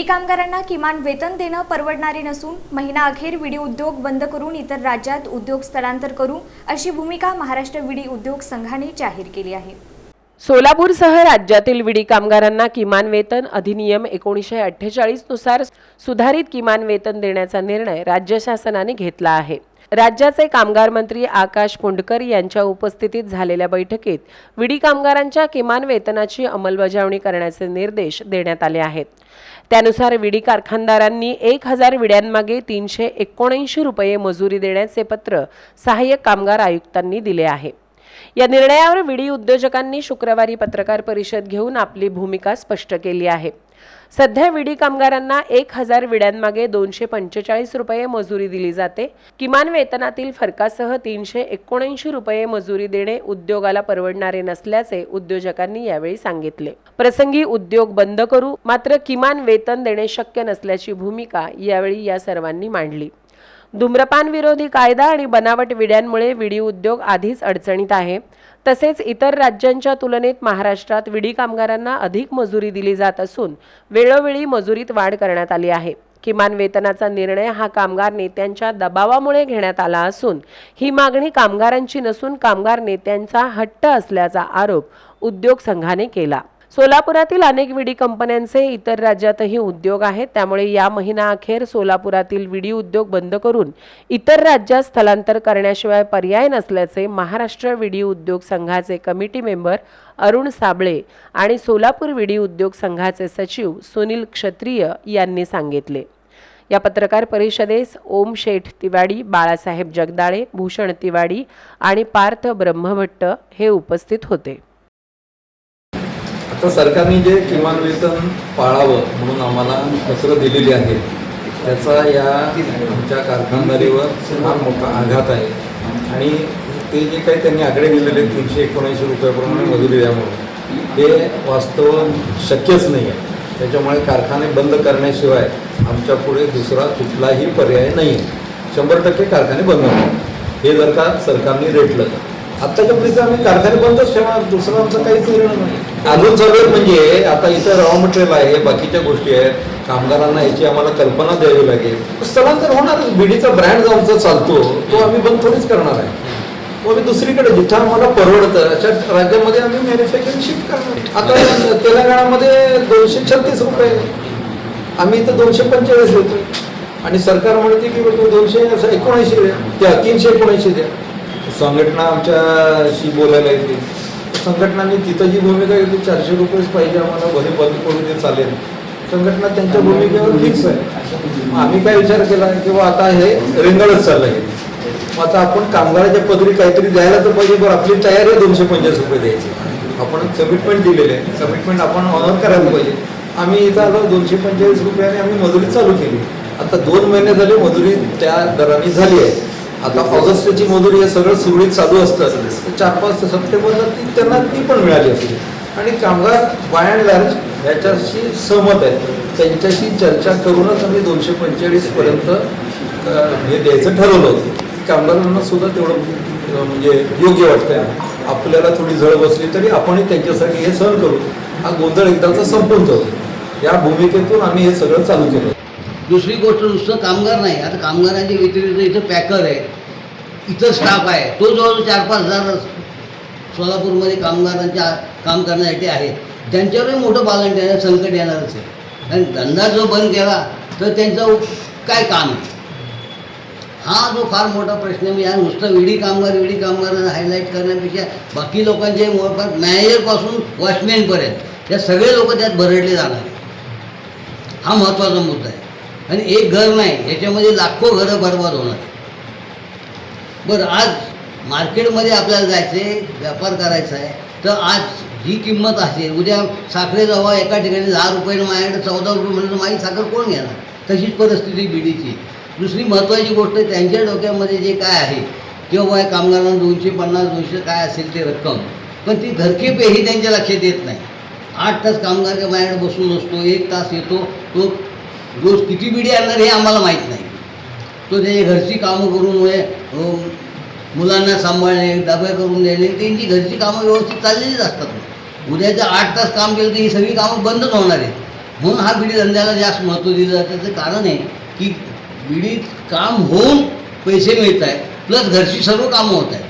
कामगारांना किमान वेतन देणं परवडणारे नसून महिना अखेर विडी उद्योग बंद करून इतर राज्यात उद्योग स्थलांतर करू अशी भूमिका महाराष्ट्र विडी उद्योग संघाने जाहीर केली आहे। सोलापूरसह राज्यातील विडी कामगारांना किमान वेतन अधिनियम 1948 नुसार सुधारित किमान वेतन देण्याचा निर्णय राज्य शासनाने घेतला आहे। राज्याचे कामगार मंत्री आकाश पुंडकर यांच्या उपस्थितीत झालेल्या बैठकीत विडी कामगारांच्या किमान वेतनाची अंमलबजावणी करण्याचे निर्देश देण्यात आले आहेत। त्यानुसार विडी कारखानदारांनी 1000 विड्यांमागे 379 रुपये मजुरी देण्याचे पत्र सहाय्यक कामगार आयुक्तांनी दिले आहे। या निर्णयावर विडी उद्योजकांनी शुक्रवारी पत्रकार परिषद घेऊन आपली भूमिका स्पष्ट केली आहे। सध्या विडी कामगारांना 1000 विड्यांमागे 245 रुपये मजुरी दिली जाते। किमान वेतनातील फरकासह 379 रुपये मजुरी देणे उद्योगाला परवडणारे नसल्याचे उद्योजकांनी यावेळी सांगितले। प्रसंगी उद्योग बंद करू, मात्र किमान वेतन देणे शक्य नसल्याची भूमिका यावेळी या सर्वांनी मांडली। धूम्रपान विरोधी कायदा आणि बनावट विड्यांमुळे विडी उद्योग आधीच अडचणीत आहे। तसेच इतर राज्यांच्या तुलनेत महाराष्ट्रात विडी कामगारांना अधिक मजुरी दिली जात असून वेळोवेळी मजुरीत वाढ करण्यात आली आहे। किमान वेतनाचा निर्णय हा कामगार नेत्यांच्या दबावामुळे घेण्यात आला असून ही मागणी कामगारांची नसून कामगार नेत्यांचा हट्ट असल्याचा आरोप उद्योग संघाने केला। सोलापुरातील अनेक विडी कंपन्यांचे इतर राज्यातही उद्योग आहेत, त्यामुळे या महिना अखेर सोलापुरातील विडी उद्योग बंद करून इतर राज्यात स्थलांतर करण्याशिवाय पर्याय नसल्याचे महाराष्ट्र विडी उद्योग संघाचे कमिटी मेंबर अरुण साबळे आणि सोलापूर विडी उद्योग संघाचे सचिव सुनील क्षत्रिय यांनी सांगितले। या पत्रकार परिषदेस ओम शेठ तिवाडी, बाळासाहेब जगदाळे, भूषण तिवाडी आणि पार्थ ब्रह्मभट्ट हे उपस्थित होते। आता सरकारने जे किमान वेतन पाळावं म्हणून आम्हाला पत्र दिलेली आहे त्याचा या आमच्या कारखानदारीवर फार मोठा आघात आहे आणि ते जे काही त्यांनी आकडे दिलेले 379 रुपयाप्रमाणे मजुरी द्यामुळे ते वास्तव शक्यच नाही आहे। त्याच्यामुळे कारखाने बंद करण्याशिवाय आमच्या पुढे दुसरा कुठलाही पर्याय नाही आहे। 100% कारखाने बंद होणार हे जर का सरकारने रेटलं तर आत्ताच्या परिस्थितीत आम्ही कारखाने बंदच ठेवणार, दुसरं आमचं काहीच निर्णय नाही। अजून सगळं म्हणजे आता इथं रॉ मटेरियल आहे, बाकीच्या गोष्टी आहेत, कामगारांना याची आम्हाला कल्पना द्यावी लागेल। स्थलांतर होणार, बीडीचा ब्रँड आमचा चालतो तो आम्ही बंद थोडीच करणार आहे, तो आम्ही दुसरीकडे जिथं आम्हाला परवडतं अशा राज्यामध्ये आम्ही मॅन्युफॅक्चरिंग शिफ्ट करणार। आता तेलंगणामध्ये 236 रुपये, आम्ही इथं 245 देतो आणि सरकार म्हणते की 279 द्या, 379 द्या। संघटना आमच्याशी बोलायला येते, संघटनांनी तिथं जी भूमिका घेतली 400 रुपयेच पाहिजे आम्हाला, भले बंद पडू दे चालेल, संघटना त्यांच्या भूमिकेवर फिक्स आहे। आम्ही काय विचार केला की आता हे रेंगाळत चाललं आहे, आता आपण कामगाराच्या पदरी काहीतरी द्यायला तर पाहिजे, बरं आपली तयारी आहे 250 रुपये द्यायची, आपण कमिटमेंट दिलेले आहे, कमिटमेंट आपण ऑनर करायला पाहिजे। आम्ही इथं आलो 245 रुपयाने आम्ही मजुरी चालू केली। आता 2 महिने झाले मजुरी त्या दराने झाली आहे। आता ऑगस्टची मजुरी हे सगळं सुरळीत चालू असतं, 4-5 सप्टेंबरला त्यांना ती पण मिळाली असते आणि कामगार बाय अँड लार्ज याच्याशी सहमत आहेत। त्यांच्याशी चर्चा करूनच आम्ही 245 पर्यंत हे द्यायचं ठरवलं होतं। कामगारांना सुद्धा तेवढं म्हणजे योग्य वाटतंय। आपल्याला थोडी झळ बसली तरी आपणही त्यांच्यासाठी हे सहन करू, हा गोंधळ एकदाचा संपून जातो। या भूमिकेतून आम्ही हे सगळं चालू केलं। दुसरी गोष्ट नुसतं कामगार नाही, आता कामगारांच्या व्यतिरिक्त इथं पॅकर आहे, इथं स्टाफ आहे, तो जवळ 4-5 हजार सोलापूरमध्ये कामगारांच्या काम करण्यासाठी आहे। त्यांच्यावरही मोठं बालन येणार, संकट येणारच आहे। आणि धंदा जो बंद केला तर त्यांचं काय काम आहे, हा जो फार मोठा प्रश्न आहे। या नुसतं विडी कामगारांना हायलाईट करण्यापेक्षा बाकी लोकांचे मॅनेजरपासून वॉचमॅनपर्यंत या सगळे लोक त्यात भरडले जाणार, हा महत्त्वाचा मुद्दा आहे। आणि एक घर नाही, याच्यामध्ये लाखो घरं बर्बाद होणार। बरं, आज मार्केटमध्ये आपल्याला जायचं आहे, व्यापार करायचा आहे, तर आज ही किंमत असेल, उद्या साखरे जावा एका ठिकाणी 10 रुपयानं माझ्याकडे 14 रुपये म्हणून तर माझी साखर कोण घेणार? तशीच परिस्थिती बीडीची। दुसरी महत्त्वाची गोष्ट त्यांच्या डोक्यामध्ये जे काय आहे किंवा कामगारांना 250-200 काय असेल ते रक्कम, पण ती घरकीपेही त्यांच्या लक्षात येत नाही। 8 तास कामगार का माझ्याकडे बसून असतो, 1 तास येतो, तो रोज किती बिडी आणणार हे आम्हाला माहीत नाही। तो त्याची घरची कामं करून मुलांना सांभाळणे, डबे करून देणे, त्यांची घरची कामं व्यवस्थित चाललेलीच असतात। उद्याच्या 8 तास काम केलं तर ही सगळी कामं बंदच होणार आहेत। म्हणून हा बिडी धंद्याला जास्त महत्त्व दिलं जातं. त्याचं कारण आहे की बिडीत काम होऊन पैसे मिळत आहेत, प्लस घरची सर्व कामं होत आहेत.